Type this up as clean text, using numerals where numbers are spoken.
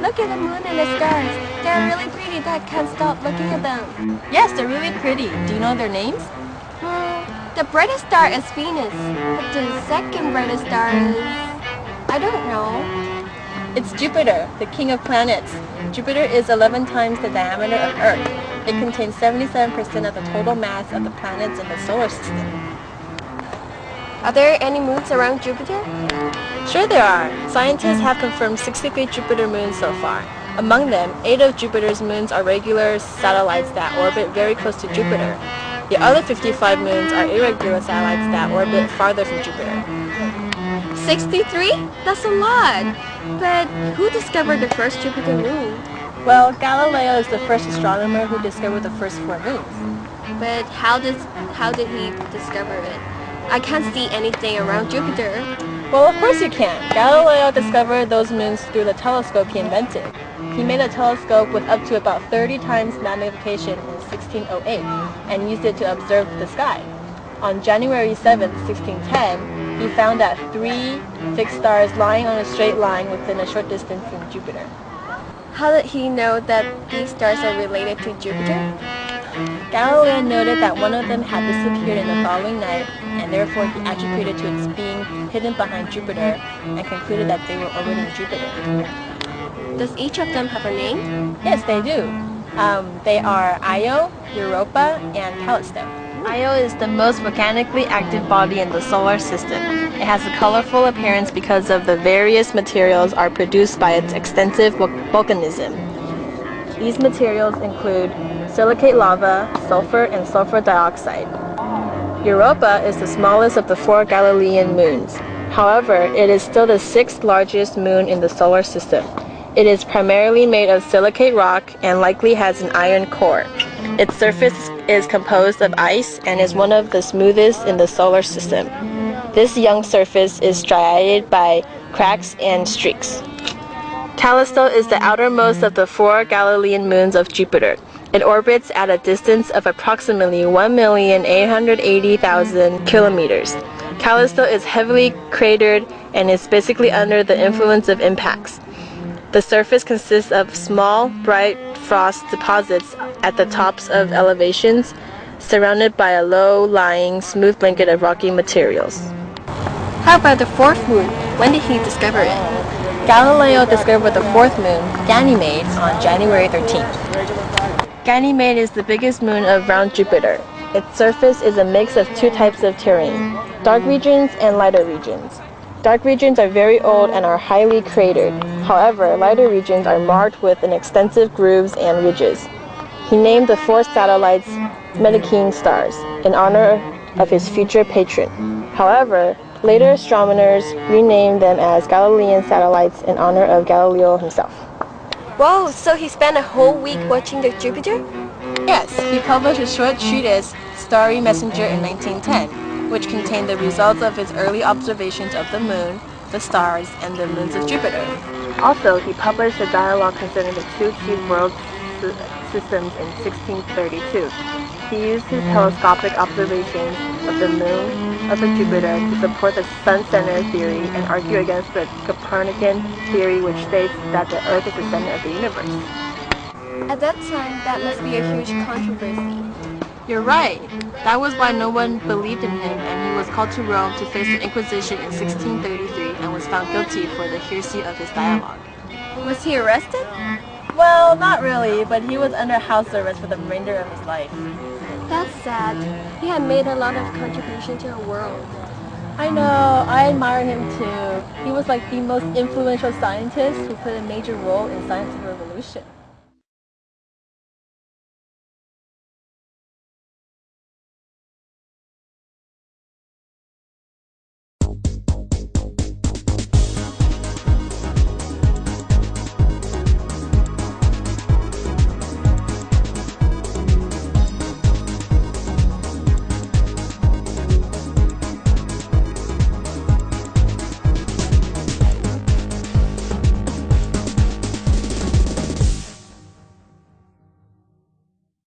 Look at the moon and the stars. They're really pretty. I can't stop looking at them. Yes, they're really pretty. Do you know their names? The brightest star is Venus, but the second brightest star is... I don't know. It's Jupiter, the king of planets. Jupiter is 11 times the diameter of Earth. It contains 77% of the total mass of the planets in the solar system. Are there any moons around Jupiter? Sure there are. Scientists have confirmed 63 Jupiter moons so far. Among them, 8 of Jupiter's moons are regular satellites that orbit very close to Jupiter. The other 55 moons are irregular satellites that orbit farther from Jupiter. 63? That's a lot! But who discovered the first Jupiter moon? Well, Galileo is the first astronomer who discovered the first 4 moons. But how did he discover it? I can't see anything around Jupiter. Well, of course you can. Galileo discovered those moons through the telescope he invented. He made a telescope with up to about 30 times magnification in 1608 and used it to observe the sky. On January 7, 1610, he found that 3 fixed stars lying on a straight line within a short distance from Jupiter. How did he know that these stars are related to Jupiter? Galileo noted that one of them had disappeared in the following night, and therefore he attributed to its being hidden behind Jupiter and concluded that they were orbiting Jupiter. Does each of them have a name? Yes, they do. They are Io, Europa, and Callisto. Io is the most volcanically active body in the solar system. It has a colorful appearance because of the various materials are produced by its extensive volcanism. These materials include silicate lava, sulfur, and sulfur dioxide. Europa is the smallest of the 4 Galilean moons. However, it is still the 6th largest moon in the solar system. It is primarily made of silicate rock and likely has an iron core. Its surface is composed of ice and is one of the smoothest in the solar system. This young surface is striated by cracks and streaks. Callisto is the outermost of the 4 Galilean moons of Jupiter. It orbits at a distance of approximately 1,880,000 kilometers. Callisto is heavily cratered and is basically under the influence of impacts. The surface consists of small, bright frost deposits at the tops of elevations, surrounded by a low-lying, smooth blanket of rocky materials. How about the fourth moon? When did he discover it? Galileo discovered the 4th moon, Ganymede, on January 13th. Ganymede is the biggest moon around Jupiter. Its surface is a mix of 2 types of terrain, dark regions and lighter regions. Dark regions are very old and are highly cratered. However, lighter regions are marked with extensive grooves and ridges. He named the 4 satellites Medicean stars in honor of his future patron. However, later astronomers renamed them as Galilean satellites in honor of Galileo himself. Whoa, so he spent a whole week watching the Jupiter? Yes, he published a short treatise, Starry Messenger, in 1910. Which contained the results of his early observations of the moon, the stars, and the moons of Jupiter. Also, he published a dialogue concerning the 2 chief world systems in 1632. He used his telescopic observations of the moon of Jupiter to support the sun-centered theory and argue against the Copernican theory, which states that the Earth is the center of the universe. At that time, that must be a huge controversy. You're right. That was why no one believed in him, and he was called to Rome to face the Inquisition in 1633 and was found guilty for the heresy of his dialogue. Was he arrested? Well, not really, but he was under house arrest for the remainder of his life. That's sad. He had made a lot of contribution to the world. I know, I admire him too. He was like the most influential scientist who played a major role in science revolution.